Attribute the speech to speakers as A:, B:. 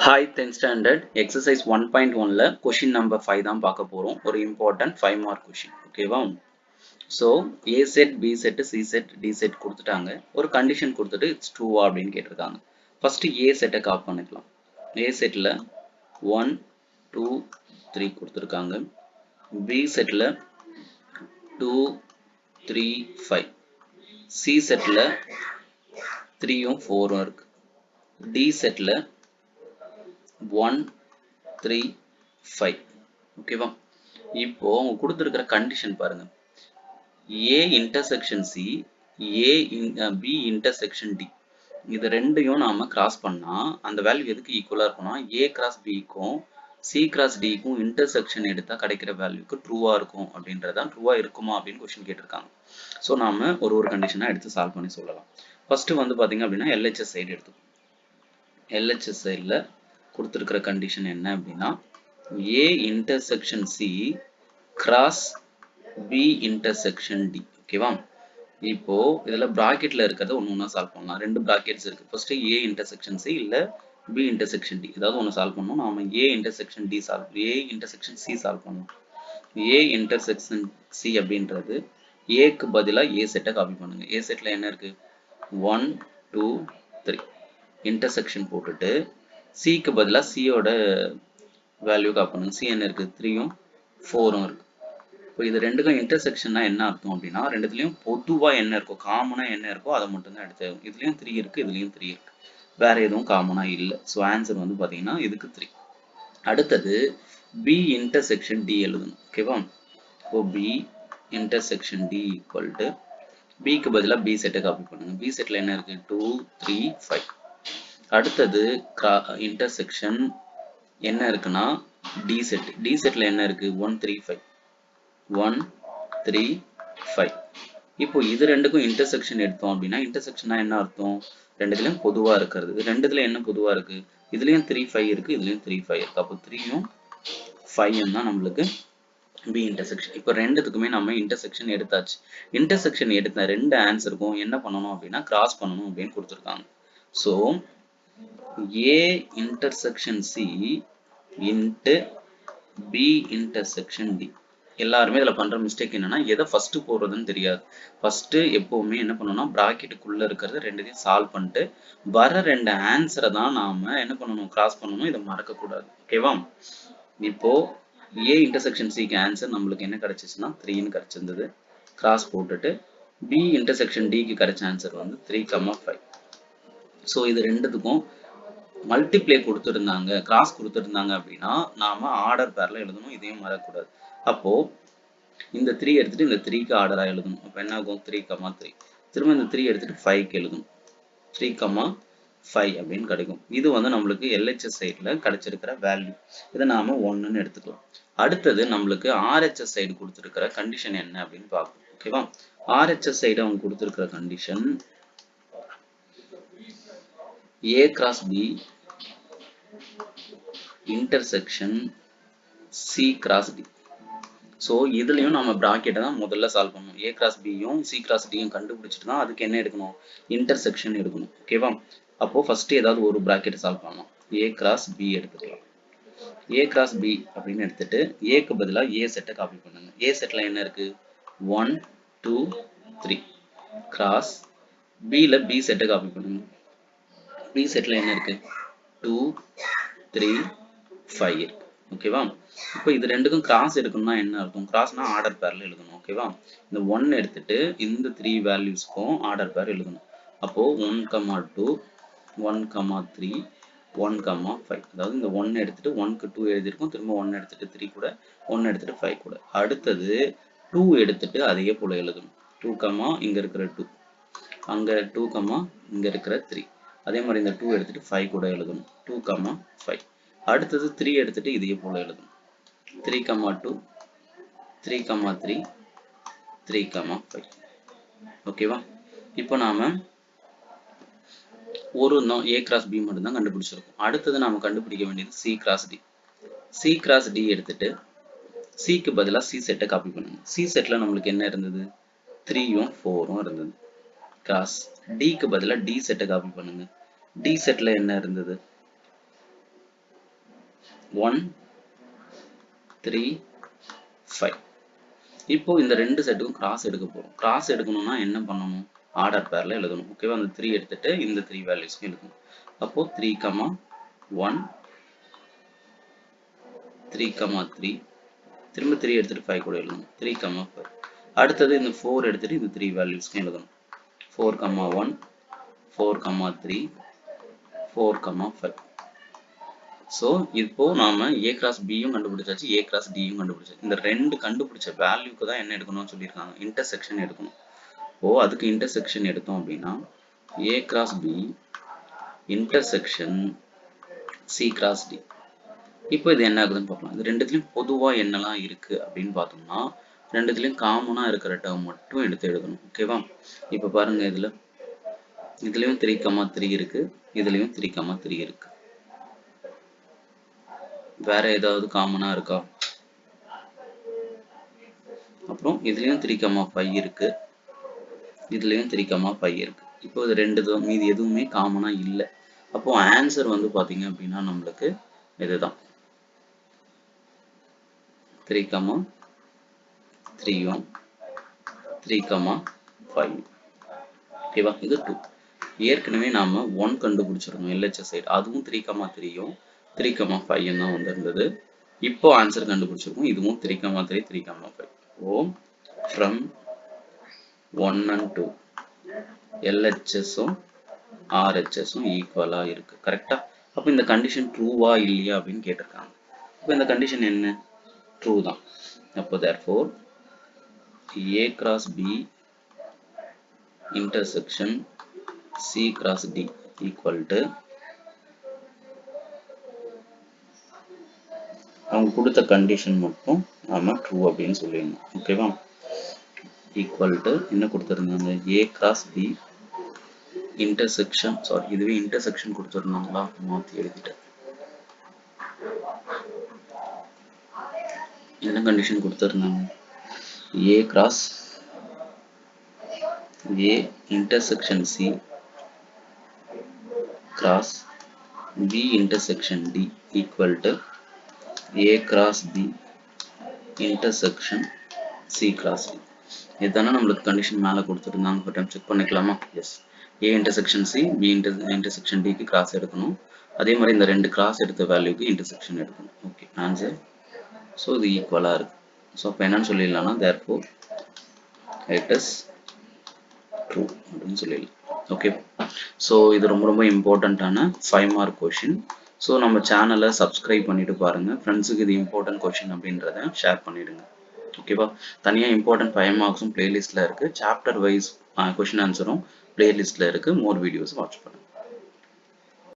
A: Hi 10th standard exercise 1.1ல question number 5 தான் பார்க்க போறோம். ஒரு important 5 mark question. ஓகேவா? So A set, B set, C set, D set கொடுத்துட்டாங்க. ஒரு condition கொடுத்துட்டு it's true அப்படின்னு கேட்டிருக்காங்க. First A set காப்பி பண்ணிக்கலாம். A setல 1, 2, 3 கொடுத்துருக்காங்க. B setல 2, 3, 5. C setல 3ம் 4ம் இருக்கு. D setல 1, 3, 5. ஓகேவா? இப்போ அவங்க கொடுத்திருக்கிற கண்டிஷன் பாருங்க. A intersection C, B intersection D. இது ரெண்டையும் நாம கிராஸ் பண்ணா அந்த வேல்யூ எதுக்கு ஈக்குவலா இருக்கும்னா A கிராஸ் B க்கும் C கிராஸ் D க்கும் இன்டர்செக்ஷன் எடுத்தா கிடைக்கிற வேல்யூக்கு ட்ரூவா இருக்கும் அப்படின்றதான் ட்ரூவா இருக்குமா அப்படின்னு கொஸ்டின் கேட்டிருக்காங்க. ஸோ நாம ஒரு கண்டிஷனா எடுத்து சால்வ் பண்ணி சொல்லலாம். ஃபர்ஸ்ட் வந்து பாத்தீங்க அப்படின்னா LHS சைடு எடுத்துக்கணும். LHS சைடுல கொடுத்திருக்கிற கண்டிஷன் என்ன அப்படின்னா A intersection C cross B intersection D. ஓகேவா? இப்போ இதுல பிராக்கெட்ல இருக்கிறத ஒண்ணா சால்வ் பண்ணலாம். ரெண்டு பிராக்கெட்ஸ் இருக்கு. ஃபர்ஸ்ட் A intersection C இல்ல B intersection D. ஏதாவது ஒண்ணு சால்வ் பண்ணனும். நாம A intersection C சால்வ் பண்ணலாம். A intersection C அப்படின்றது A க்கு பதிலா A செட்டை காப்பி பண்ணுங்க. A செட்ல என்ன இருக்கு? 1, 2, 3 இன்டர்செக்ஷன் போட்டுட்டு C க்கு பதிலா C யோட வேல்யூ காப்பி பண்ணுங்க. C என்ன இருக்கு? 3ம் 4ம் இருக்கு. இப்போ இது ரெண்டுக்கும் இன்டர்செக்ஷன்னா என்ன அர்த்தம் அப்படின்னா ரெண்டுத்துலயும் பொதுவா என்ன இருக்கோ காமனா என்ன இருக்கோ அதை மட்டும் தான் எடுத்து இதுலயும் 3 இருக்கு இதுலயும் 3 இருக்கு. வேற எதுவும் காமனா இல்ல. ஸோ ஆன்சர் வந்து பாத்தீங்கன்னா இதுக்கு 3. அடுத்தது B intersection D எழுதணும். ஓகேவா? இப்போ B intersection D equal to B க்கு பதிலா B செட்டை காப்பி பண்ணுங்க. B செட்ல என்ன இருக்கு? 2, 3, 5. அடுத்தது இன்டர்செக்ஷன் என்ன இருக்குன்னா D செட். D செட்ல என்ன இருக்கு? 1, 3, 5. 1, 3, 5. இப்போ இது ரெண்டுக்கும் இன்டர்செக்ஷன் எடுத்தோம் அப்படின்னா இன்டர்செக்ஷனா என்ன அர்த்தம்? ரெண்டுத்துலயும் பொதுவா இருக்கிறது. ரெண்டுத்துல என்ன பொதுவா இருக்கு? இதுலயும் 3, 5 இருக்கு. இதுலயும் 3, 5 இருக்கு. அப்போ 3யும் 5யும் தான் நம்மளுக்கு B இன்டர்செக்ஷன். இப்போ ரெண்டுத்துக்குமே நம்ம இன்டர்செக்ஷன் எடுத்தாச்சு. இன்டர்செக்ஷன் எடுத்த ரெண்டு ஆன்சருக்கும் என்ன பண்ணணும் அப்படின்னா கிராஸ் பண்ணணும் அப்படின்னு கொடுத்துருக்காங்க. So A intersection C into B intersection D. எல்லாருமே இதுல பண்ற மிஸ்டேக் என்னன்னா எதை ஃபர்ஸ்ட் போடுறதுன்னு தெரியாது. ஃபர்ஸ்ட் எப்பவுமே என்ன பண்ணணும்னா பிராக்கெட்டுக்குள்ள இருக்கிறது ரெண்டுத்தையும் சால்வ் பண்ணிட்டு வர ரெண்டு ஆன்சரை தான் நாம என்ன பண்ணணும் கிராஸ் பண்ணணும். இதை மறக்க கூடாது. ஓகேவா? இப்போ A intersection C க்கு ஆன்சர் நம்மளுக்கு என்ன கிடைச்சிச்சுன்னா 3ன்னு கிடைச்சிருந்தது. கிராஸ் போட்டுட்டு B intersection D க்கு கிடைச்ச ஆன்சர் வந்து 3, 5. ஸோ இது ரெண்டுத்துக்கும் மல்டிப்ளை கொடுத்துருந்தாங்க கிராஸ் கொடுத்துருந்தாங்க அப்படின்னா நாம ஆர்டர் பேர்ல எழுதணும். இதையும் மறக்கக்கூடாது. அப்போ இந்த 3 எடுத்துட்டு இந்த 3க்கு ஆர்டரா எழுதணும். அப்ப என்ன ஆகும்? 3, 3. திரும்ப இந்த 3 எடுத்துட்டு 5க்கு எழுதணும். 3, 5 அப்படின்னு கிடைக்கும். இது வந்து நம்மளுக்கு LHS சைடுல கிடைச்சிருக்கிற வேல்யூ. இதை நாம 1ன்னு எடுத்துக்கலாம். அடுத்தது நம்மளுக்கு RHS சைடு கொடுத்திருக்கிற கண்டிஷன் என்ன அப்படின்னு பார்ப்போம். ஓகேவா? RHS சைடு அவங்க கொடுத்திருக்கிற condition A cross B intersection C cross D. So இதுலயும் நம்ம பிராக்கெட்டை தான் முதல்ல சால்வ் பண்ணணும். A கிராஸ் பியும் C கிராஸ் டியும் கண்டுபிடிச்சிட்டு தான் அதுக்கு என்ன எடுக்கணும்? இன்டர்செக்ஷன் எடுக்கணும். ஓகேவா? அப்போ ஃபர்ஸ்ட் ஏதாவது ஒரு பிராக்கெட் சால்வ் பண்ணலாம். A கிராஸ் B எடுத்துக்கலாம். A கிராஸ் B அப்படின்னு எடுத்துட்டு Aக்கு பதிலா A செட்டை காப்பி பண்ணுங்க. A செட்ல என்ன இருக்கு? 1, 2, 3 கிராஸ் Bல B செட்டை காப்பி பண்ணுங்க. B செட்ல என்ன இருக்கு? 2, 3, 5 இருக்கு. ஓகேவா? இப்போ இது ரெண்டுக்கும் கிராஸ் எடுக்கணும்னா என்ன அர்த்தம்? கிராஸ்னா ஆர்டர் பேர்ல எழுதணும். ஓகேவா? இந்த 1 எடுத்துட்டு இந்த 3 வேல்யூஸ்க்கும் ஆர்டர் பேர் எழுதணும். அப்போ 1, 2, 1, 3, 1, 5. அதாவது இந்த 1 எடுத்துட்டு 1க்கு 2 எழுதிருக்கோம். திரும்ப 1 எடுத்துட்டு 3 கூட 1 எடுத்துட்டு 5 கூட. அடுத்தது 2 எடுத்துட்டு அதே போல எழுதணும். 2, இங்க இருக்கிற 2. அங்க 2, இங்க இருக்கிற 3. அதே மாதிரி இந்த 2 எடுத்துட்டு 5 கூட எழுதணும். 2, 5. அடுத்தது 3 எடுத்துட்டு இதே போல எழுதணும். 3, 2, 3, 3, 3, 5. ஓகேவா? இப்போ நாம ஒரு A கிராஸ் B மட்டும் தான் கண்டுபிடிச்சிருக்கோம். அடுத்தது நாம கண்டுபிடிக்க வேண்டியது C cross D. C cross D எடுத்துட்டு Cக்கு பதிலா C செட்டை காப்பி பண்ணுங்க. C செட்ல நம்மளுக்கு என்ன இருந்தது? 3யும் 4ம் இருந்தது. கிராஸ் Dக்கு பதிலா D செட்டை காப்பி பண்ணுங்க. D செட்ல என்ன இருந்தது? 1 3 5. இப்போ இந்த ரெண்டு செட்டுக்கும் கிராஸ் எடுக்க போறோம். கிராஸ் எடுக்கணும்னா என்ன பண்ணணும்? ஆர்டர் பேர்ல எழுதணும். ஓகேவா? அந்த 3 எடுத்துட்டு இந்த 3 வேல்யூஸ்க்கும் எழுதணும். அப்போ 3, 1 3, 3 திரும்ப 3 எடுத்துட்டு 5 கூட எழுதணும். 3, 5. அடுத்தது இந்த 4 எடுத்துட்டு இந்த 3 வேல்யூஸ்க்கும் எழுதணும். 4, 1 4, 3 4, 5. ஸோ இப்போ நாம A கிராஸ் பியும் கண்டுபிடிச்சாச்சு, A கிராஸ் டியும் கண்டுபிடிச்சாச்சு. இந்த ரெண்டு கண்டுபிடிச்ச வேல்யூக்கு தான் என்ன எடுக்கணும்னு சொல்லியிருக்காங்க, இன்டர்செக்ஷன் எடுக்கணும். ஓ அதுக்கு இன்டர்செக்ஷன் எடுத்தோம் அப்படின்னா A cross B intersection C cross D. இப்போ இது என்ன ஆகுதுன்னு பார்க்கலாம். இது ரெண்டுத்துலையும் பொதுவாக என்னெல்லாம் இருக்கு அப்படின்னு பார்த்தோம்னா ரெண்டுத்துலையும் காமனாக இருக்கிற டேர்ம் மட்டும் எடுத்து எழுதணும். ஓகேவா? இப்போ பாருங்க இதுலயும் 3, 3 இருக்கு, இதுலயும் 3, 3 இருக்கு. வேற ஏதாவது காமனா இருக்கா? அப்புறம் இதுலயும் 3, 5 இருக்கு, இதுலயும் 3, 5 இருக்கு. இப்போ இது ரெண்டு மீதி எதுவுமே காமனா இல்லை. அப்போ ஆன்சர் வந்து பாத்தீங்க அப்படின்னா நம்மளுக்கு இதுதான் 3, 3, 3, 5. ஓகேவா? இது 2. ஏற்கனவே நாம 1 கண்டுபிடிச்சிருக்கோம் LHS சைடு, அதுவும் 3, 3யும் 3, 5 தான் வந்திருந்தது. இப்போ ஆன்சர் கண்டுபிடிச்சிருக்கோம், இதுவும் 3, 3, 3, 5. ஓ from 1 and 2 LHSம் RHSம் ஈக்குவலா இருக்கு. கரெக்டா? அப்போ இந்த கண்டிஷன் ட்ரூவா இல்லையா அப்படின்னு கேட்டிருக்காங்க. இப்போ இந்த கண்டிஷன் என்ன? ட்ரூ தான். அப்போ therefore A cross B intersection C cross D equal to அவங்க கொடுத்த கண்டிஷன் மட்டும் நாம ட்ரூ அப்படின்னு சொல்லிடணும். ஓகேவா? ஈக்குவல் டு என்ன கொடுத்துருந்தாங்க, A cross B intersection, sorry இதுவே இன்டர்செக்ஷன் கொடுத்துருந்தாங்களா, மாற்றி எழுதிட்டேன். என்ன கண்டிஷன் கொடுத்துருந்தாங்க, A cross A intersection C cross B intersection D equal to A cross B intersection C cross D. இதுதானே நம்மளுக்கு கண்டிஷன் மேலே கொடுத்துருந்தாங்க. ஒரு டைம் செக் பண்ணிக்கலாமா? Yes. A intersection C B intersection D க்கு கிராஸ் எடுக்கணும். அதே மாதிரி இந்த ரெண்டு கிராஸ் எடுத்த வேல்யூக்கு இன்டர்செக்ஷன் எடுக்கணும். Okay, answer. ஸோ இது ஈக்குவலாக இருக்கு. ஸோ இப்போ என்னன்னு சொல்லிடலாம்னா therefore it is true அப்படின்னு சொல்லிடலாம். ஓகே, ஸோ இது ரொம்ப ரொம்ப இம்பார்ட்டண்ட்டான 5 மார்க் கொஷின். ஸோ நம்ம சேனலை சப்ஸ்கிரைப் பண்ணிட்டு பாருங்க. ஃப்ரெண்ட்ஸுக்கு இது இம்பார்ட்டன்ட் கொஷின் அப்படின்றத ஷேர் பண்ணிடுங்க. ஓகேவா? தனியாக இம்பார்ட்டன்ட் 5 மார்க்ஸும் பிளேலிஸ்ட்டில் இருக்குது. சாப்டர் வைஸ் கொஷின் ஆன்சரும் பிளேலிஸ்ட்டில் இருக்குது. மோர் வீடியோஸ் வாட்ச் பண்ணுங்க.